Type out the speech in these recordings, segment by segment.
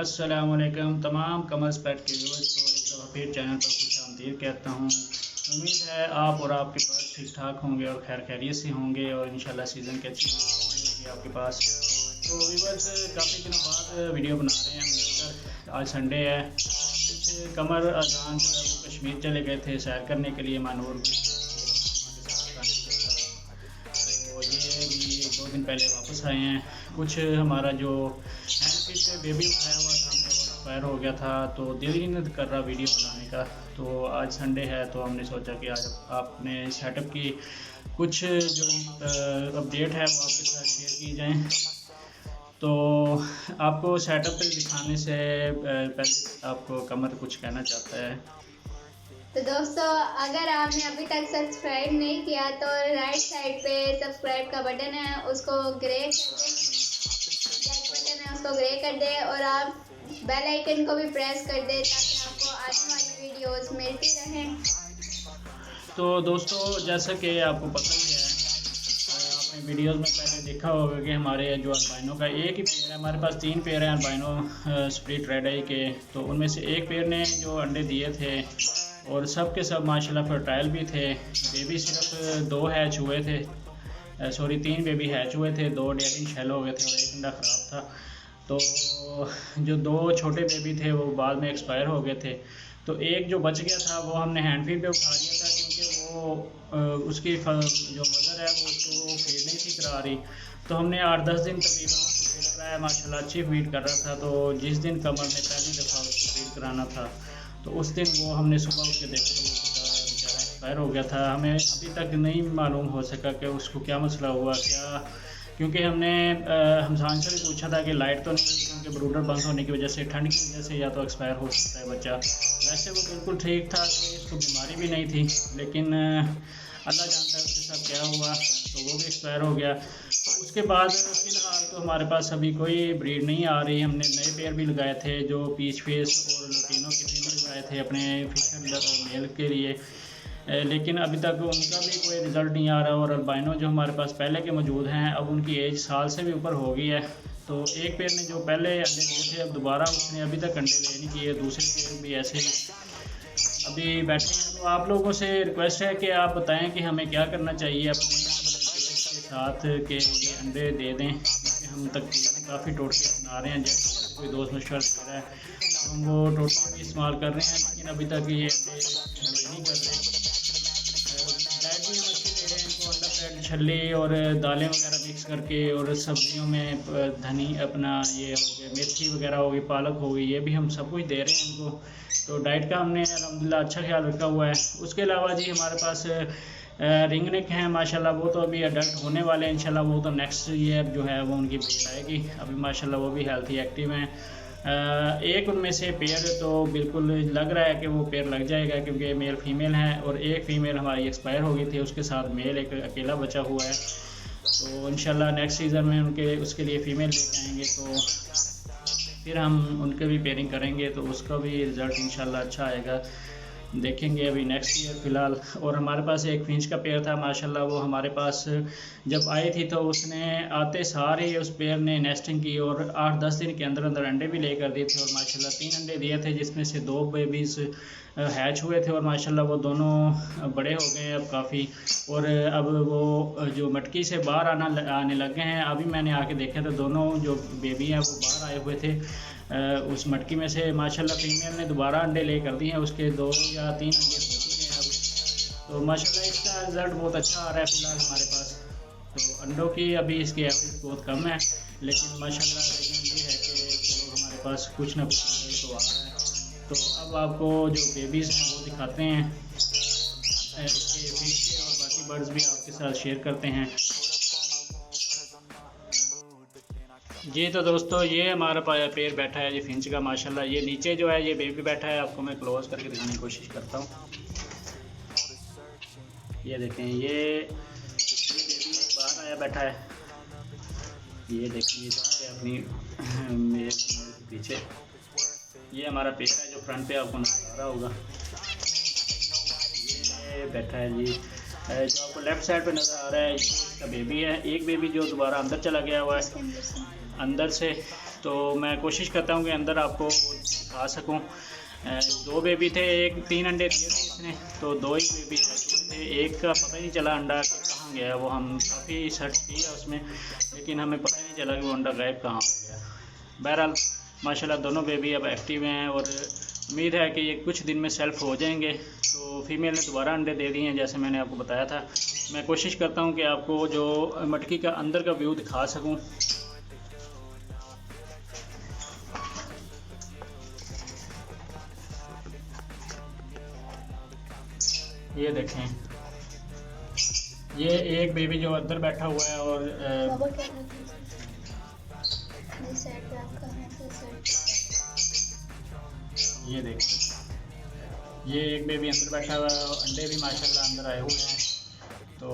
अस्सलाम वालेकुम तमाम कमर्स पेट के व्यूअर्स को एक दफ़ा फिर चैनल पर खुशामदीद कहता हूँ। उम्मीद है आप और आपके पास ठीक ठाक होंगे और खैर खैरियत से होंगे और इंशाल्लाह सीज़न की अच्छी होगी आपके पास। तो व्यूअर्स काफ़ी दिनों बाद वीडियो बना रहे हैं हम मिलकर। आज संडे है, कुछ कमर अजान जो है वो कश्मीर चले गए थे सैर करने के लिए मानूर। तो ये भी 2 दिन पहले वापस आए हैं। कुछ हमारा जो हैंड फिट बेबी उठाया हुआ था हमने वो एक्सपायर हो गया था, तो दिल ही नहीं कर रहा वीडियो बनाने का। तो आज संडे है तो हमने सोचा कि आज आपने सेटअप की कुछ जो अपडेट है वो आपके साथ शेयर की जाए। तो आपको सेटअप दिखाने से पहले आपको कमर कुछ कहना चाहता है। तो दोस्तों, अगर आपने अभी तक सब्सक्राइब नहीं किया तो राइट साइड पे सब्सक्राइब का बटन है, उसको ग्रे कर दे और आप बेल आइकन को भी प्रेस कर दे ताकि आपको आने वाली वीडियोस मिलती रहें। तो दोस्तों, जैसा कि आपको पता ही है, आपने वीडियोस में पहले देखा होगा कि हमारे जो अल्बाइनो का एक ही पेयर है। हमारे पास 3 पेयर हैं अल्बाइनो स्प्लिट रेड आई के। तो उनमें से एक पेयर ने जो अंडे दिए थे और सब के सब माशाल्लाह फर्टाइल भी थे। बेबी सिर्फ 2 हैच हुए थे, 3 बेबी हैच हुए थे, 2 डेयरिंग शेल हो गए थे और 1 अंडा ख़राब था। तो जो 2 छोटे बेबी थे वो बाद में एक्सपायर हो गए थे। तो एक जो बच गया था वो हमने हैंड फीड पे उठा लिया था, क्योंकि वो उसकी जो मदर है वो उसको फीड नहीं थी करा रही। तो हमने 8-10 दिन तकरीबन उसको फीड कराया, माशाल्लाह अच्छी फीड कर रहा था। तो जिस दिन कमर ने पहली दफ़ा उसको फीड कराना था तो उस दिन वो हमने सुबह उठ के देखा तो वो बेचारा एक्सपायर हो गया था। हमें अभी तक नहीं मालूम हो सका कि उसको क्या मसला हुआ क्या, क्योंकि हमने हमसान से भी पूछा था कि लाइट तो नहीं, क्योंकि ब्रूडर बंद होने की वजह से, ठंड की वजह से या तो एक्सपायर हो सकता है बच्चा। वैसे वो बिल्कुल ठीक था, कि इसको बीमारी भी नहीं थी, लेकिन अल्लाह जानता है उसके साथ क्या हुआ, तो वो भी एक्सपायर हो गया। तो उसके बाद फ़िलहाल तो हमारे पास अभी कोई ब्रीड नहीं आ रही। हमने नए पेयर भी लगाए थे, जो पीच फेस और लुटिनो की फीमेल लगाए थे अपने फिशर मेल के लिए, लेकिन अभी तक उनका भी कोई रिज़ल्ट नहीं आ रहा। और अल्बाइनो जो हमारे पास पहले के मौजूद हैं, अब उनकी एज साल से भी ऊपर हो गई है। तो एक पेयर ने जो पहले अंडे दिए थे, अब दोबारा उसने अभी तक अंडे ले नहीं किए। दूसरे पेयर भी ऐसे ही अभी बैठे हैं। तो आप लोगों से रिक्वेस्ट है कि आप बताएं कि हमें क्या करना चाहिए अपने के साथ कि ये अंडे दे दें, क्योंकि हम तकरीबन काफ़ी टोटली अपना रहे हैं। जैसे कोई दोस्त मशवरा दे रहा है तो हम वो टोटली भी इस्तेमाल कर रहे हैं, लेकिन अभी तक ये अंडे नहीं कर रहे। डाइट भी हम अच्छी दे रहे हैं इनको, अंडा ब्रेड छल्ली और दालें वगैरह मिक्स करके, और सब्जियों में धनी अपना ये हो गया, मेथी वगैरह हो गई, पालक हो गई, ये भी हम सब कुछ दे रहे हैं इनको। तो डाइट का हमने अल्हम्दुलिल्लाह अच्छा ख्याल रखा हुआ है। उसके अलावा जी हमारे पास रिंग नेक हैं माशाल्लाह, वो तो अभी अडल्ट होने वाले हैं इंशाल्लाह। वो तो नेक्स्ट ईयर जो है वो उनकी ब्रीड आएगी। अभी माशाल्लाह वो भी हेल्थी एक्टिव हैं। एक उनमें से पेयर तो बिल्कुल लग रहा है कि वो पेयर लग जाएगा, क्योंकि मेल फीमेल हैं, और एक फ़ीमेल हमारी एक्सपायर हो गई थी, उसके साथ मेल एक अकेला बचा हुआ है। तो इंशाल्लाह नेक्स्ट सीज़न में उसके लिए फ़ीमेल लेके आएंगे, तो फिर हम उनके भी पेयरिंग करेंगे, तो उसका भी रिज़ल्ट इंशाल्लाह अच्छा आएगा, देखेंगे अभी नेक्स्ट ईयर फ़िलहाल। और हमारे पास एक फिंच का पेयर था माशाल्लाह, वो हमारे पास जब आई थी तो उसने आते सारे उस पेयर ने नेस्टिंग की और 8-10 दिन के अंदर अंदर अंडे भी लेकर दिए थे। और माशाल्लाह 3 अंडे दिए थे, जिसमें से 2 बेबीज़ हैच हुए थे, और माशाल्लाह वो दोनों बड़े हो गए हैं अब काफ़ी। और अब वो जो मटकी से बाहर आने लग गए हैं। अभी मैंने आके देखा तो दोनों जो बेबी हैं वो बाहर आए हुए थे उस मटकी में से। माशाल्लाह फीमेल ने दोबारा अंडे ले कर दिए हैं, उसके 2 या 3 अंडे हो चुके हैं अब। तो माशाल्लाह इसका रिज़ल्ट बहुत अच्छा आ रहा है फ़िलहाल हमारे पास। तो अंडों की अभी इसकी एवरेज बहुत कम है, लेकिन माशाल्लाह लेकिन ये है कि चलो हमारे पास कुछ ना कुछ रिज़ल्ट तो आ रहा है। तो अब आपको जो बेबीज़ हैं वो दिखाते हैं, इसके फिश के और बाकी बर्ड्स भी आपके साथ शेयर करते हैं। जी तो दोस्तों, ये हमारा पेयर बैठा है जी फिंच का माशाल्लाह। ये नीचे जो है ये बेबी बैठा है, आपको मैं क्लोज करके दिखाने की कोशिश करता हूँ। ये देखें, ये बेबी बाहर आया बैठा है। ये देखिए अपनी मेरे पीछे ये हमारा पेयर है जो फ्रंट पे आपको नजर आ रहा होगा। ये बैठा है जी, जो आपको लेफ़्ट साइड पे नज़र आ रहा है इसका बेबी है। एक बेबी जो दोबारा अंदर चला गया हुआ है, अंदर से तो मैं कोशिश करता हूँ कि अंदर आपको दिखा सकूँ। 2 बेबी थे, 3 अंडे दिए थे इसने, तो 2 ही बेबी थे। एक का पता ही नहीं चला अंडा कहाँ गया, वो हम काफ़ी सर्च किया उसमें, लेकिन हमें पता ही नहीं चला कि वो अंडा गायब कहाँ हो गया। बहरहाल माशाल्लाह दोनों बेबी अब एक्टिव हैं और उम्मीद है कि ये कुछ दिन में सेल्फ हो जाएंगे। तो फीमेल ने दोबारा अंडे दे दिए हैं जैसे मैंने आपको बताया था। मैं कोशिश करता हूँ कि आपको जो मटकी का अंदर का व्यू दिखा सकूँ। ये देखें, ये एक बेबी जो अंदर बैठा हुआ है और ये देखें, ये एक बेबी अंदर बैठा हुआ है और अंडे भी माशाल्लाह अंदर आए हुए हैं। तो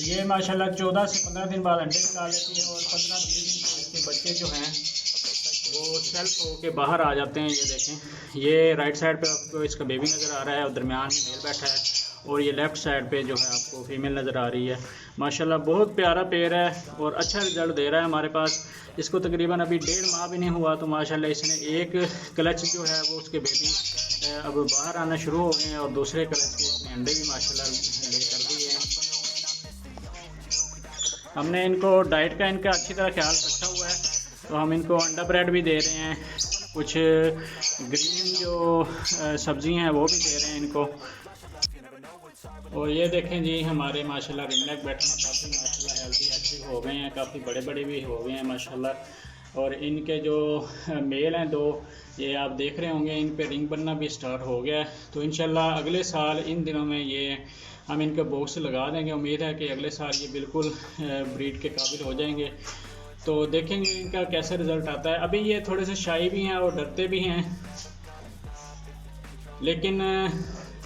ये माशाल्लाह 14 से 15 दिन बाद अंडे निकाल लेती है और 15-20 दिन के इसके बच्चे जो हैं वो सेल्फ हो के बाहर आ जाते हैं। ये देखें, ये राइट साइड पे आपको इसका बेबी नज़र आ रहा है और दरमियान में मेल बैठा है, और ये लेफ़्ट साइड पे जो है आपको फीमेल नज़र आ रही है। माशाल्लाह बहुत प्यारा पेयर है और अच्छा रिज़ल्ट दे रहा है हमारे पास। इसको तकरीबन अभी 1.5 माह भी नहीं हुआ तो माशाल्लाह इसने एक क्लच जो है वो उसके बेबी अब बाहर आना शुरू हो गए हैं और दूसरे क्लच के इसने अंडे भी माशाल्लाह ले कर दिए हैं। हमने इनको डाइट का इनका अच्छी तरह ख्याल रखा हुआ है, तो हम इनको अंडा ब्रेड भी दे रहे हैं, कुछ ग्रीन जो सब्ज़ी हैं वो भी दे रहे हैं इनको। और ये देखें जी, हमारे माशाल्लाह रिंगनेक बैठे हैं, काफ़ी माशाल्लाह हेल्दी एक्टिव हो गए हैं, काफ़ी बड़े बड़े भी हो गए हैं माशाल्लाह। और इनके जो मेल हैं 2, ये आप देख रहे होंगे इन पे रिंग बनना भी स्टार्ट हो गया है। तो इंशाल्लाह अगले साल इन दिनों में ये हम इनके बॉक्स लगा देंगे। उम्मीद है कि अगले साल ये बिल्कुल ब्रीड के काबिल हो जाएंगे। तो देखेंगे इनका कैसा रिज़ल्ट आता है। अभी ये थोड़े से शाई भी हैं और डरते भी हैं, लेकिन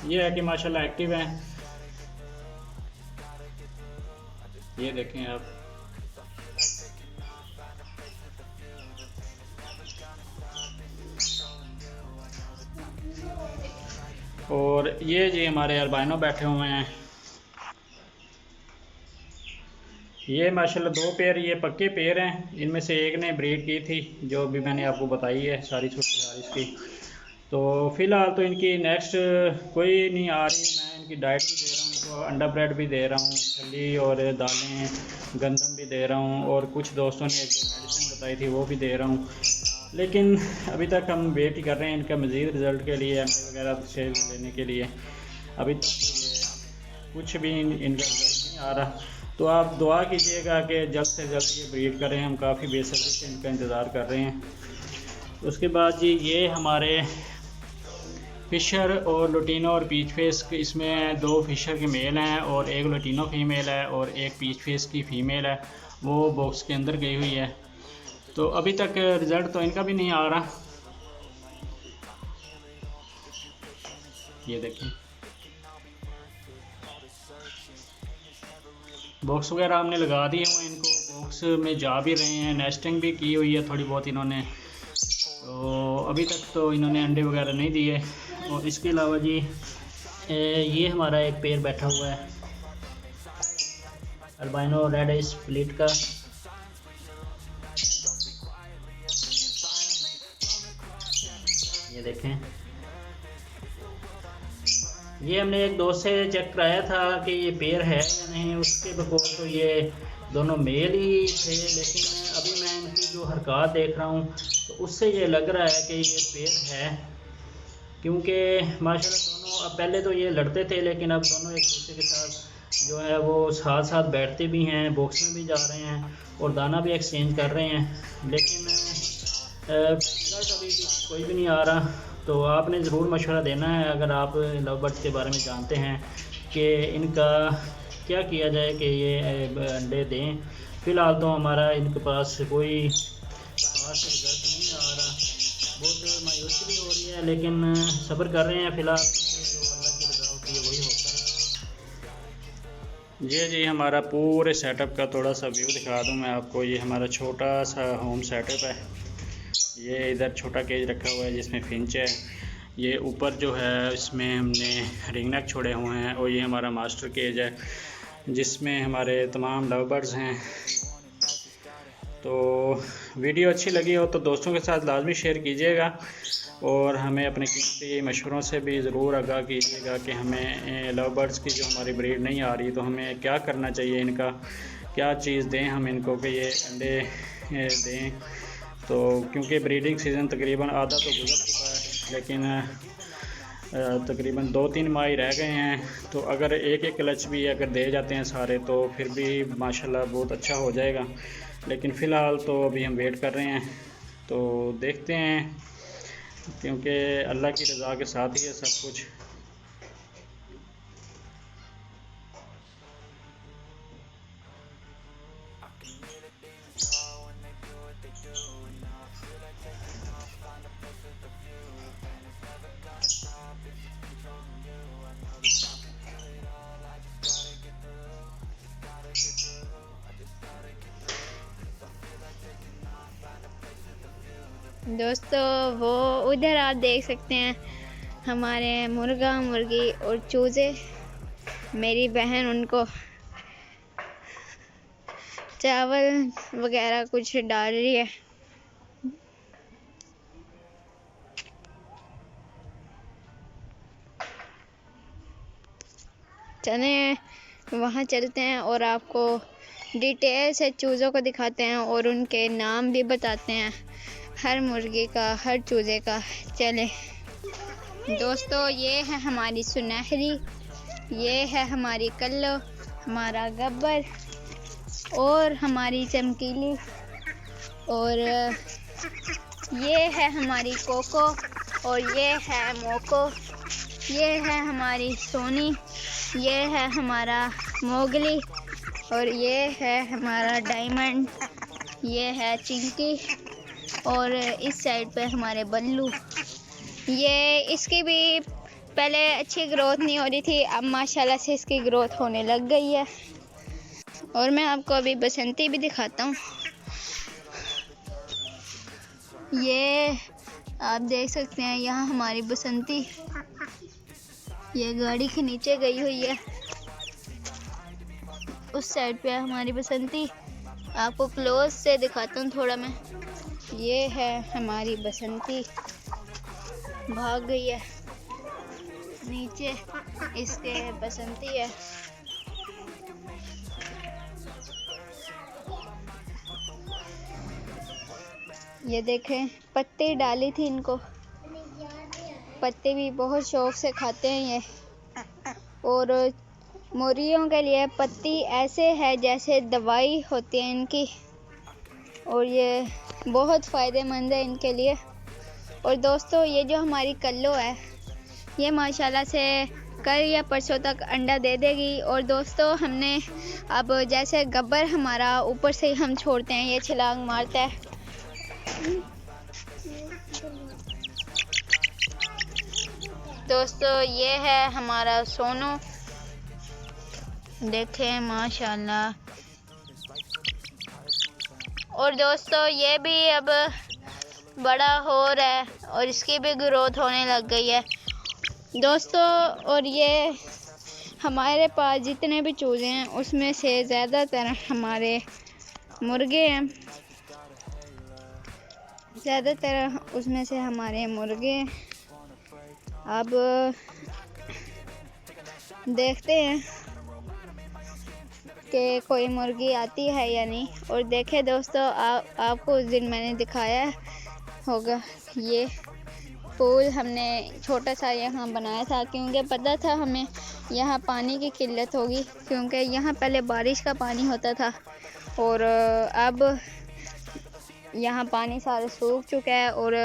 ये है कि माशाल्लाह एक्टिव हैं। ये देखें आप, और ये जी हमारे अल्बाइनो बैठे हुए हैं। ये माशाल्लाह 2 पेयर ये पक्के पेयर हैं, इनमें से एक ने ब्रीड की थी जो भी मैंने आपको बताई है सारी सूरत इसकी। तो फ़िलहाल तो इनकी नेक्स्ट कोई नहीं आ रही। मैं इनकी डाइट भी दे रहा हूँ, इनको अंडा ब्रेड भी दे रहा हूँ, छली और दालें गंदम भी दे रहा हूँ, और कुछ दोस्तों ने जो मेडिसिन बताई थी वो भी दे रहा हूँ। लेकिन अभी तक हम वेट ही कर रहे हैं इनका मज़ीद रिज़ल्ट के लिए, अंडे वगैरह से लेने के लिए। अभी तक कुछ भी इनका रिज़ल्ट नहीं आ रहा। तो आप दुआ कीजिएगा कि जल्द से जल्द ये ब्रीड करें, हम काफ़ी बेसब्री से इनका इंतज़ार कर रहे हैं। उसके बाद जी ये हमारे फ़िशर और लुटिनो और पीच फेस, इसमें 2 फ़िशर के मेल हैं और 1 लुटिनो फीमेल है और 1 पीच फेस की फ़ीमेल है, वो बॉक्स के अंदर गई हुई है। तो अभी तक रिज़ल्ट तो इनका भी नहीं आ रहा। ये देखें, बॉक्स वगैरह हमने लगा दिए हुए हैं, इनको बॉक्स में जा भी रहे हैं, नेस्टिंग भी की हुई है थोड़ी बहुत इन्होंने। तो अभी तक तो इन्होंने अंडे वगैरह नहीं दिए। और इसके अलावा जी ये हमारा एक पेयर बैठा हुआ है अल्बाइनो रेड आई स्प्लिट का। ये देखें, ये हमने एक दोस्त से चेक कराया था कि ये पेयर है या नहीं, उसके बकौल तो ये दोनों मेल ही थे, लेकिन अभी मैं इनकी जो हरकत देख रहा हूँ तो उससे ये लग रहा है कि ये पेयर है, क्योंकि माशाल्लाह दोनों अब पहले तो ये लड़ते थे लेकिन अब दोनों एक दूसरे के साथ जो है वो साथ साथ बैठते भी हैं, बॉक्स में भी जा रहे हैं और दाना भी एक्सचेंज कर रहे हैं। लेकिन रिजल्ट अभी कोई भी नहीं आ रहा। तो आपने ज़रूर मशवरा देना है अगर आप लव बर्ड्स के बारे में जानते हैं कि इनका क्या किया जाए कि ये अंडे दें। फ़िलहाल तो हमारा इनके पास कोई खास रिजल्ट नहीं आ रहा, बहुत मायूसी भी हो रही है, लेकिन सब्र कर रहे हैं फ़िलहाल, जो अल्लाह की रज़ा होती है वही होता है। जी हमारा पूरे सेटअप का थोड़ा सा व्यू दिखा दूं मैं आपको। ये हमारा छोटा सा होम सेटअप है। ये इधर छोटा केज रखा हुआ है जिसमें फिंच है। ये ऊपर जो है इसमें हमने रिंगनेक छोड़े हुए हैं, और ये हमारा मास्टर केज है जिसमें हमारे तमाम लव बर्ड्स हैं। तो वीडियो अच्छी लगी हो तो दोस्तों के साथ लाजमी शेयर कीजिएगा और हमें अपने कीमती मशवरों से भी ज़रूर आगाह कीजिएगा कि हमें लव बर्ड्स की जो हमारी ब्रीड नहीं आ रही तो हमें क्या करना चाहिए, इनका क्या चीज़ दें हम इनको कि ये अंडे दें। तो क्योंकि ब्रीडिंग सीज़न तकरीबन आधा तो गुजर चुका है, लेकिन तकरीबन 2-3 माह ही रह गए हैं। तो अगर एक एक क्लच भी अगर दे जाते हैं सारे तो फिर भी माशाल्लाह बहुत अच्छा हो जाएगा। लेकिन फ़िलहाल तो अभी हम वेट कर रहे हैं, तो देखते हैं, क्योंकि अल्लाह की रज़ा के साथ ही है सब कुछ। दोस्तों वो उधर आप देख सकते हैं हमारे मुर्गा मुर्गी और चूजे। मेरी बहन उनको चावल वगैरह कुछ डाल रही है। चलें वहाँ चलते हैं और आपको डिटेल से चूज़ों को दिखाते हैं और उनके नाम भी बताते हैं, हर मुर्गी का, हर चूज़े का। चलें दोस्तों, ये है हमारी सुनहरी, ये है हमारी कल्लो, हमारा गब्बर और हमारी चमकीली, और ये है हमारी कोको, और ये है मोको, ये है हमारी सोनी, ये है हमारा मोगली, और ये है हमारा डायमंड, ये है चिंकी, और इस साइड पे हमारे बल्लू। ये इसकी भी पहले अच्छी ग्रोथ नहीं हो रही थी, अब माशाल्लाह से इसकी ग्रोथ होने लग गई है। और मैं आपको अभी बसंती भी दिखाता हूँ। ये आप देख सकते हैं, यहाँ हमारी बसंती ये गाड़ी के नीचे गई हुई है। उस साइड पे हमारी बसंती, आपको क्लोज से दिखाता हूँ थोड़ा मैं। ये है हमारी बसंती, भाग गई है नीचे, इसके बसंती है। ये देखें, पत्ते डाली थी इनको, पत्ते भी बहुत शौक से खाते हैं ये। और मुर्गियों के लिए पत्ती ऐसे है जैसे दवाई होती है इनकी, और ये बहुत फ़ायदेमंद है इनके लिए। और दोस्तों, ये जो हमारी कल्लो है, ये माशाल्लाह से कल या परसों तक अंडा दे देगी। और दोस्तों, हमने अब जैसे गब्बर हमारा ऊपर से हम छोड़ते हैं, ये छलांग मारता है। दोस्तों, ये है हमारा सोनू, देखें माशाल्लाह। और दोस्तों, ये भी अब बड़ा हो रहा है और इसकी भी ग्रोथ होने लग गई है दोस्तों। और ये हमारे पास जितने भी चूज़े हैं उसमें से ज़्यादातर हमारे मुर्गे हैं, ज़्यादातर उसमें से हमारे मुर्गे। अब देखते हैं कि कोई मुर्गी आती है या नहीं। और देखें दोस्तों, आपको उस दिन मैंने दिखाया होगा, ये पूल हमने छोटा सा यहाँ बनाया था, क्योंकि पता था हमें यहाँ पानी की किल्लत होगी, क्योंकि यहाँ पहले बारिश का पानी होता था और अब यहाँ पानी सारा सूख चुका है। और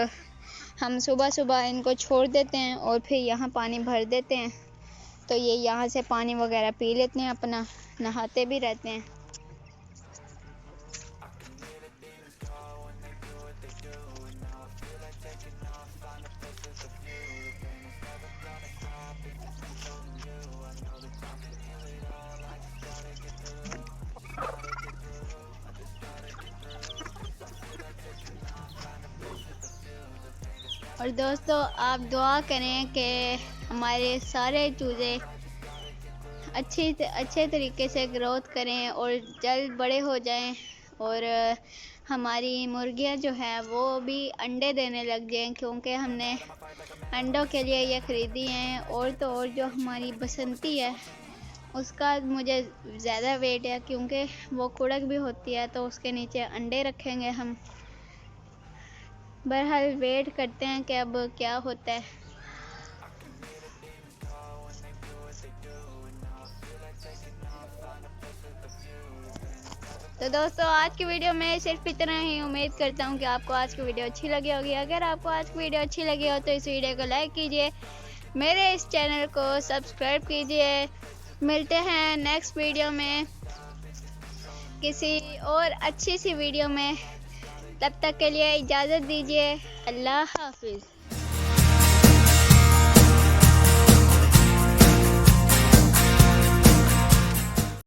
हम सुबह सुबह इनको छोड़ देते हैं और फिर यहाँ पानी भर देते हैं, तो ये यहाँ से पानी वगैरह पी लेते हैं, अपना नहाते भी रहते हैं। और दोस्तों, आप दुआ करें कि हमारे सारे चूज़े अच्छे तरीके से ग्रोथ करें और जल्द बड़े हो जाएं और हमारी मुर्गियां जो है वो भी अंडे देने लग जाएं, क्योंकि हमने अंडों के लिए ये ख़रीदी हैं। और तो और जो हमारी बसंती है उसका मुझे ज़्यादा वेट है, क्योंकि वो कुड़क भी होती है, तो उसके नीचे अंडे रखेंगे हम। बहरहाल वेट करते हैं कि अब क्या होता है। तो दोस्तों आज की वीडियो में सिर्फ इतना ही। उम्मीद करता हूँ कि आपको आज की वीडियो अच्छी लगी होगी। अगर आपको आज की वीडियो अच्छी लगी हो तो इस वीडियो को लाइक कीजिए, मेरे इस चैनल को सब्सक्राइब कीजिए। मिलते हैं नेक्स्ट वीडियो में किसी और अच्छी सी वीडियो में। तब तक के लिए इजाज़त दीजिए। अल्लाह हाफिज़।